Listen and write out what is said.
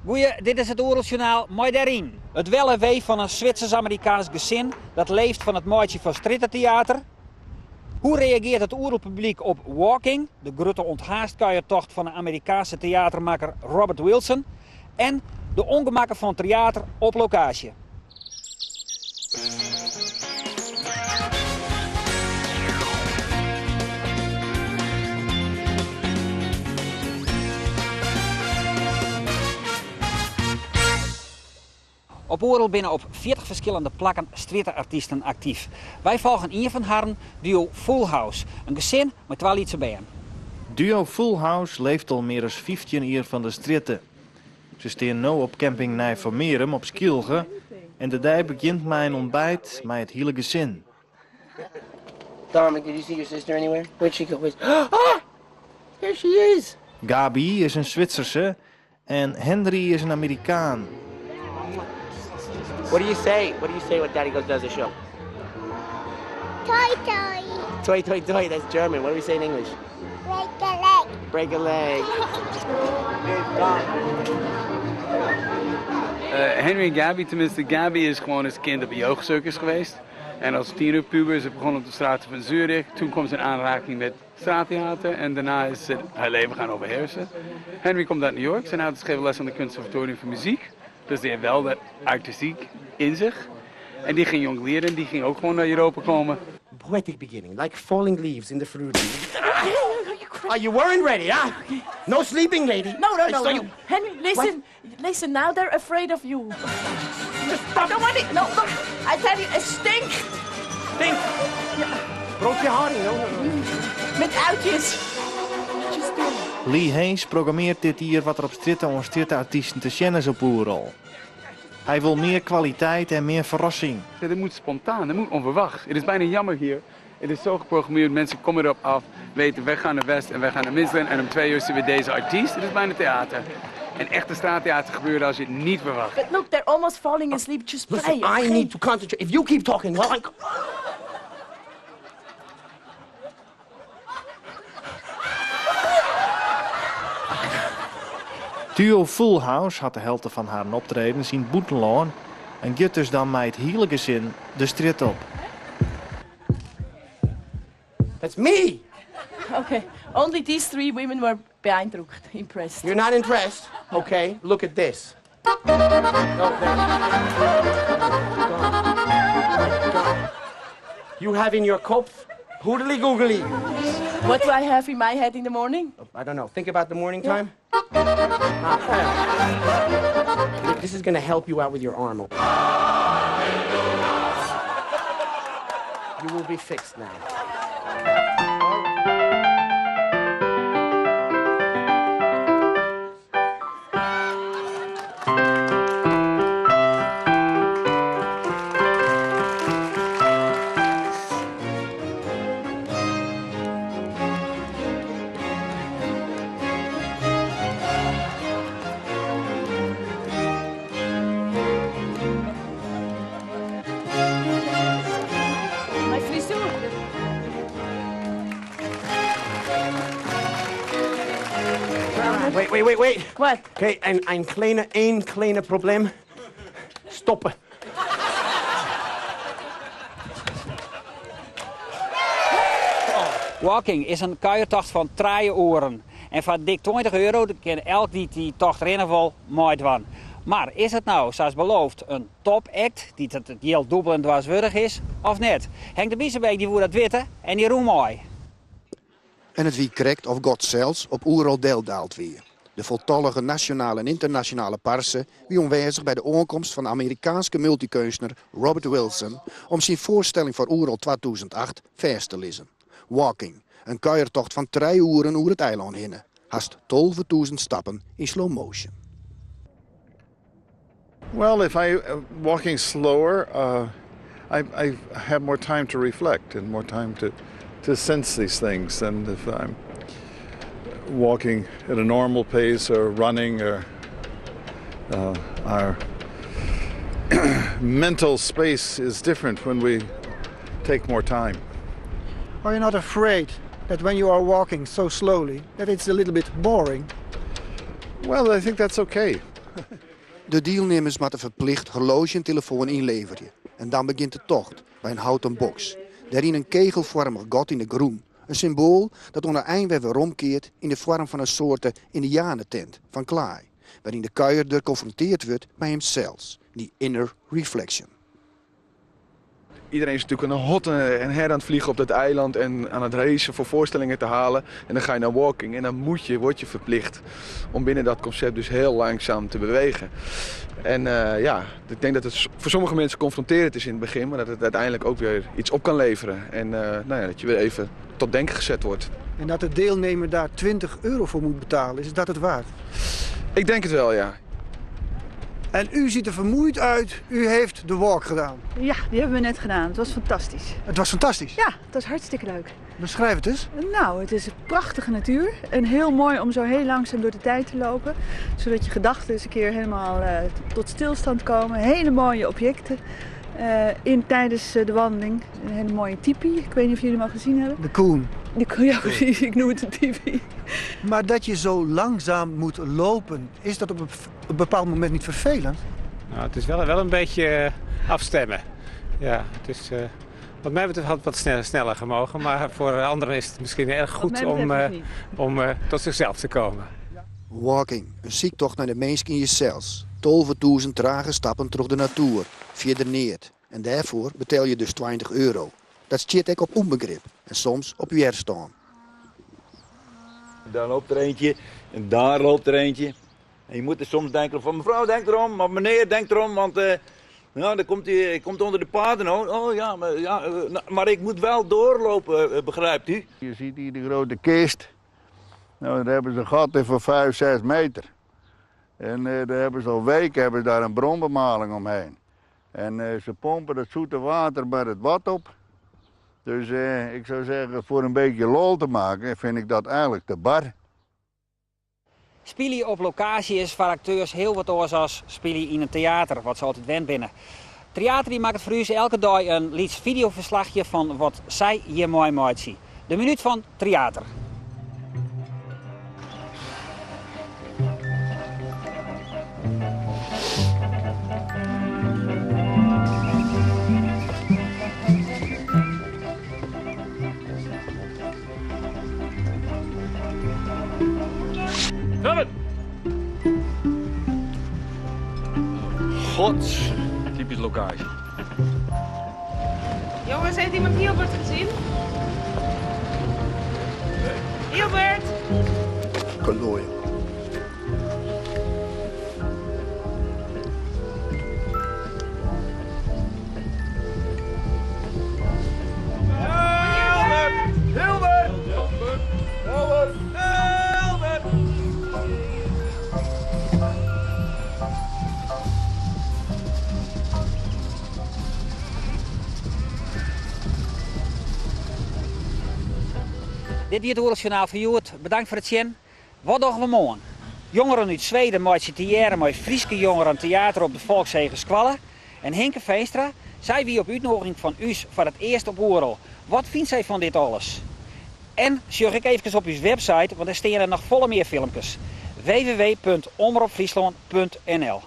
Goeie, dit is het Oeroljournaal met daarin. Het wel en wee van een Zwitsers-Amerikaans gezin dat leeft van het maatje van Strittentheater. Hoe reageert het Oerolpubliek op Walking, de grote onthaastkuiertocht van de Amerikaanse theatermaker Robert Wilson, en de ongemakken van theater op locatie. Op Oerol binnen op 40 verschillende plakken streetartiesten actief. Wij volgen een van haar duo Full House, een gezin met 2 liedse band. Duo Full House leeft al meer dan 15 jaar van de stritten. Ze staan nu op camping Nijvermerum op Skilge en de dag begint met een ontbijt met het hele gezin. Dominic, did you see your sister anywhere? Where'd she go? Ah! There she is! Gabi is een Zwitserse en Henry is een Amerikaan. What do you say? What do you say when Daddy goes does a show? Toy, toy. Toy, toy, toy. That's German. What do we say in English? Break a leg. Break a leg. Henry en Gabi, tenminste Gabi is gewoon als kind op een jeugdcircus geweest. En als tienerpuber is ze begonnen op de straten van Zurich. Toen kwam ze in aanraking met straattheater en daarna is ze haar leven gaan overheersen. Henry komt uit New York. Zijn ouders geven les aan de Conservatorium voor Muziek. Dus die heeft wel dat artistiek in zich. En die ging jong leren, die ging ook gewoon naar Europa komen. Poetic beginning, like falling leaves in the fruit. Oh, you weren't ready, huh? No sleeping, lady. No. Henry, listen. What? Listen, now they're afraid of you. I don't want it. No, look. I tell you, it stinkt. Stink. Broodje haring, no. Met uitjes. Just do it. Lee Hayes programmeert dit hier wat er op stritten en strittenartiesten te zien is op Oerol. Hij wil meer kwaliteit en meer verrassing. Het moet spontaan, het moet onverwacht. Het is bijna jammer hier. Het is zo geprogrammeerd, mensen komen erop af, weten wij gaan naar West en wij gaan naar Midland en om 2 uur zien we deze artiest. Het is bijna theater. En echte straattheater gebeurt als je het niet verwacht. But look, they're almost falling asleep. Just play. Listen, I need to concentrate. If you keep talking, well, Duo Full House had de helft van haar optredens in Boetenlaan en gaat dus dan met het hele gezin de strit op. that's me. Okay. Only these 3 women were beeindruckt, impressed. You're not impressed? Okay, look at this. No, you have in your kopf hoodly googly. What do I have in my head in the morning? I don't know. Think about the morning time. This is going to help you out with your arm. You will be fixed now. My frisur. Wait. What? Okay, een kleine probleem. Stoppen. Walking is een kuiertocht van 3 uren. En voor dik €20 kan elk die tocht rennen wil mooi doen. Maar is het nou, zoals beloofd, een topact die het heel dubbel en dwarswürdig is, of net? Henk de Biesenbeek die woer dat weten en die roem mooi. En het wie correct of God zelfs op Oerol deeldaald weer. De voltallige nationale en internationale parsen wie aanwezig bij de aankomst van de Amerikaanse multikunstner Robert Wilson om zijn voorstelling voor Oerol 2008 vers te lezen. Walking, een kuiertocht van 3 uren over het eiland heen. Haast 12.000 stappen in slow motion. Well, if walking slower, I have more time to reflect and more time to sense these things than if I'm walking at a normal pace or running or our mental space is different when we take more time. Are you not afraid that when you are walking so slowly that it's a little bit boring? Well, I think that's okay. De deelnemers moeten verplicht horloge en telefoon inleveren. En dan begint de tocht bij een houten box. Daarin een kegelvormig gat in de groen. Een symbool dat onder eindweg weer omkeert in de vorm van een soort indianentent van klei. Waarin de kuierder geconfronteerd wordt bij hemzelf, die inner reflection. Iedereen is natuurlijk een hot en her aan het vliegen op dat eiland en aan het racen voor voorstellingen te halen. En dan ga je naar walking en dan word je verplicht om binnen dat concept dus heel langzaam te bewegen. En ja, ik denk dat het voor sommige mensen confronterend is in het begin, maar dat het uiteindelijk ook weer iets op kan leveren. En nou ja, dat je weer even tot denken gezet wordt. En dat de deelnemer daar €20 voor moet betalen, is dat het waard? Ik denk het wel, ja. En u ziet er vermoeid uit. U heeft de walk gedaan. Ja, die hebben we net gedaan. Het was fantastisch. Het was fantastisch? Ja, het was hartstikke leuk. Beschrijf het eens. Nou, het is een prachtige natuur. En heel mooi om zo heel langzaam door de tijd te lopen. Zodat je gedachten eens een keer helemaal tot stilstand komen. Hele mooie objecten tijdens de wandeling. Een hele mooie tipi. Ik weet niet of jullie hem al gezien hebben. De koen. Ja, precies. Ik noem het een tipi. Maar dat je zo langzaam moet lopen, is dat op een bepaald moment niet vervelend? Nou, het is wel een beetje afstemmen. Ja, het is, wat mij betreft had het wat sneller gemogen. Maar voor anderen is het misschien erg goed om tot zichzelf te komen. Walking, een ziektocht naar de mens in jezelf. 12.000 trage stappen door de natuur, verder neer. En daarvoor betaal je dus €20. Dat zit ik op onbegrip en soms op weerstaan. Daar loopt er eentje en daar loopt er eentje. En je moet er soms denken van mevrouw denk erom, of meneer denk erom, want ja, dan komt onder de paden. Oh ja, maar ik moet wel doorlopen, begrijpt u? Je ziet hier de grote kist. Nou, daar hebben ze een gat van 5, 6 meter. En daar hebben ze al weken daar een bronbemaling omheen. En ze pompen het zoete water bij het wat op. Dus ik zou zeggen, voor een beetje lol te maken, vind ik dat eigenlijk te bar. Spelen op locatie is voor acteurs heel wat anders als spelen in een theater, wat ze altijd wend binnen. Theater die maakt voor u elke dag een lieds videoverslagje van wat zij hier mooi zien. De minuut van theater. Gods, typisch locatie. Jongens, heeft iemand Hilbert gezien? Nee. Hilbert! Kolooien. Dit is het Oorlogsjournaal van Joert. Bedankt voor het zien. Wat doen we morgen? Jongeren uit Zweden maken theater met Frieske jongeren theater op de Volkszegen Squalle. En Henke Veenstra, zij wie op uitnodiging van u voor het eerst op Oerol. Wat vindt zij van dit alles? En zorg ik even op uw website, want er staan er nog volle meer filmpjes. www.omroepfriesland.nl